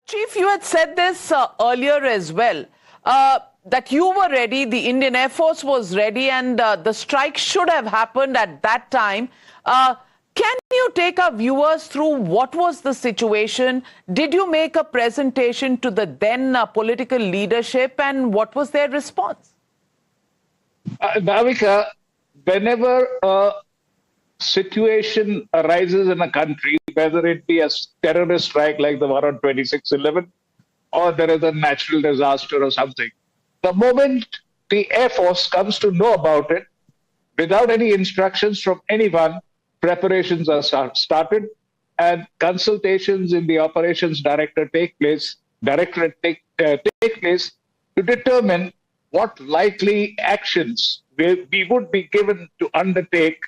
Chief, you had said this earlier as well, that you were ready, the Indian Air Force was ready, and the strike should have happened at that time. Can you take our viewers through what was the situation? Did you make a presentation to the then political leadership, and what was their response? Navika, whenever a situation arises in a country, whether it be a terrorist strike like the one on 26/11, or there is a natural disaster or something, the moment the Air Force comes to know about it, without any instructions from anyone, preparations are started, and consultations in the operations directorate take place to determine what likely actions we would be given to undertake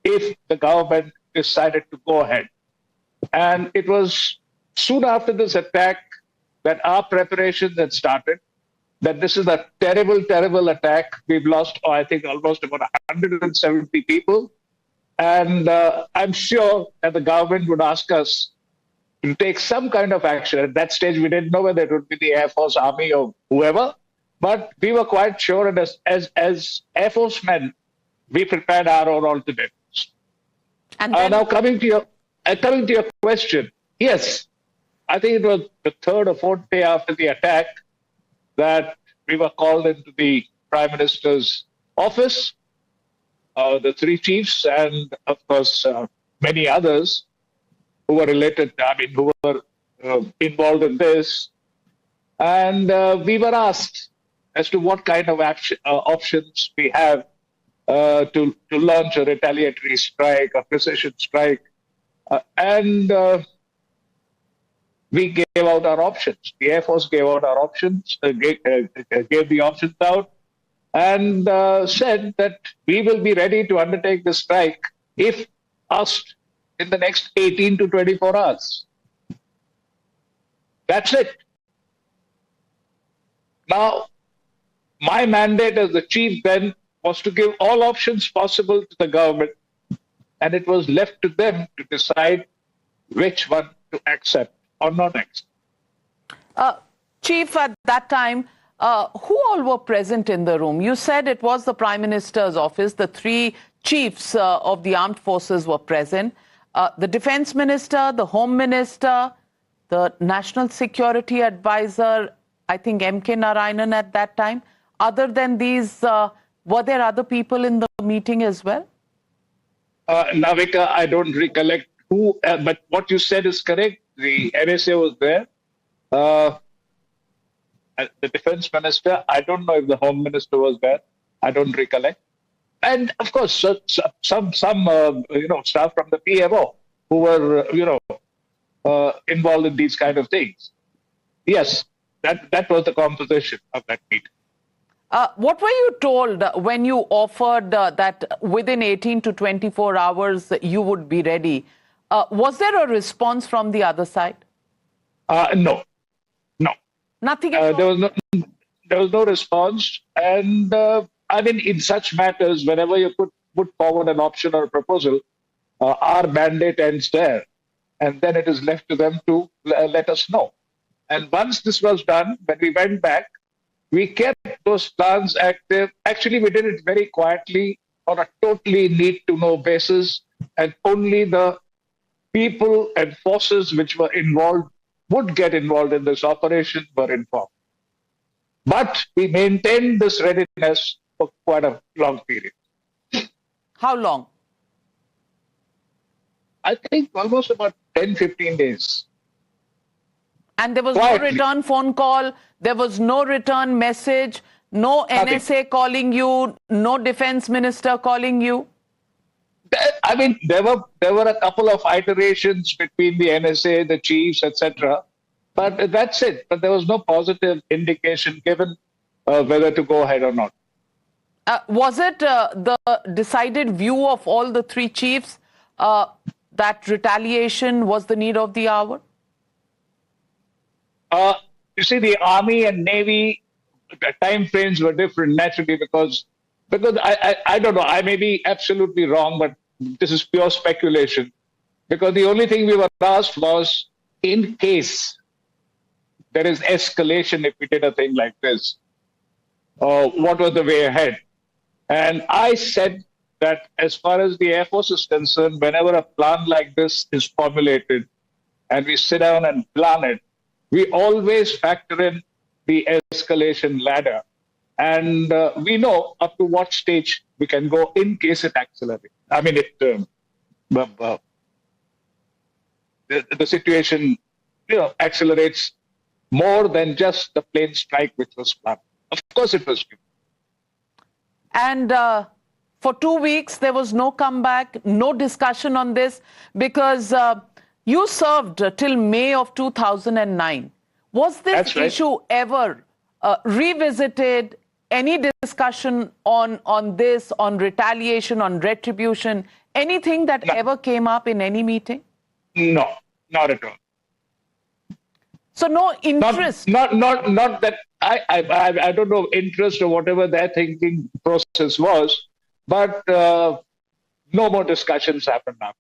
if the government decided to go ahead. And it was soon after this attack that our preparations had started, that this is a terrible, terrible attack. We've lost, I think, almost about 170 people. And I'm sure that the government would ask us to take some kind of action. At that stage, we didn't know whether it would be the Air Force, Army, or whoever. But we were quite sure, and as Air Force men, we prepared our own alternatives. And then... now coming to your question, yes, I think it was the third or fourth day after the attack that we were called into the Prime Minister's office, the three chiefs, and of course many others who were related, who were involved in this, and we were asked as to what kind of options we have to launch a retaliatory strike, a precision strike. And we gave out our options. The Air Force gave out our options, gave the options out, and said that we will be ready to undertake the strike if asked in the next 18 to 24 hours. That's it. Now, my mandate as the chief then was to give all options possible to the government, and it was left to them to decide which one to accept or not accept. Chief, at that time, who all were present in the room? You said it was the Prime Minister's office. The three chiefs of the armed forces were present. The Defense Minister, the Home Minister, the National Security Advisor, I think M.K. Narayanan at that time. Other than these, were there other people in the meeting as well? Navika, I don't recollect who, but what you said is correct. The NSA was there. The Defense Minister, I don't know if the Home Minister was there. I don't recollect. And of course, some staff from the PMO who were, involved in these kind of things. Yes, that was the composition of that meeting. What were you told when you offered that within 18 to 24 hours you would be ready? Was there a response from the other side? No. Nothing at all? There was no response. And in such matters, whenever you put forward an option or a proposal, our mandate ends there. And then it is left to them to let us know. And once this was done, when we went back, we kept those plans active. Actually, we did it very quietly on a totally need-to-know basis, and only the people and forces which were involved, would get involved in this operation, were informed. But we maintained this readiness for quite a long period. How long? I think almost about 10, 15 days. And there was no return phone call, there was no return message, no NSA calling you, no Defense Minister calling you? There were a couple of iterations between the NSA, the chiefs, etc. But that's it. But there was no positive indication given whether to go ahead or not. Was it the decided view of all the three chiefs that retaliation was the need of the hour? You see, the Army and Navy time frames were different naturally because I don't know, I may be absolutely wrong, but this is pure speculation. Because the only thing we were asked was, in case there is escalation if we did a thing like this? What was the way ahead? And I said that as far as the Air Force is concerned, whenever a plan like this is formulated and we sit down and plan it, we always factor in the escalation ladder. And we know up to what stage we can go in case it accelerates. I mean, the situation, accelerates more than just the plane strike which was planned. Of course, it was. And for 2 weeks, there was no comeback, no discussion on this, because you served till May of 2009. Was this issue ever revisited? Any discussion on this, on retaliation, on retribution, anything that ever came up in any meeting? No, not at all. So no interest? Not that I don't know, interest or whatever their thinking process was, but no more discussions happened now.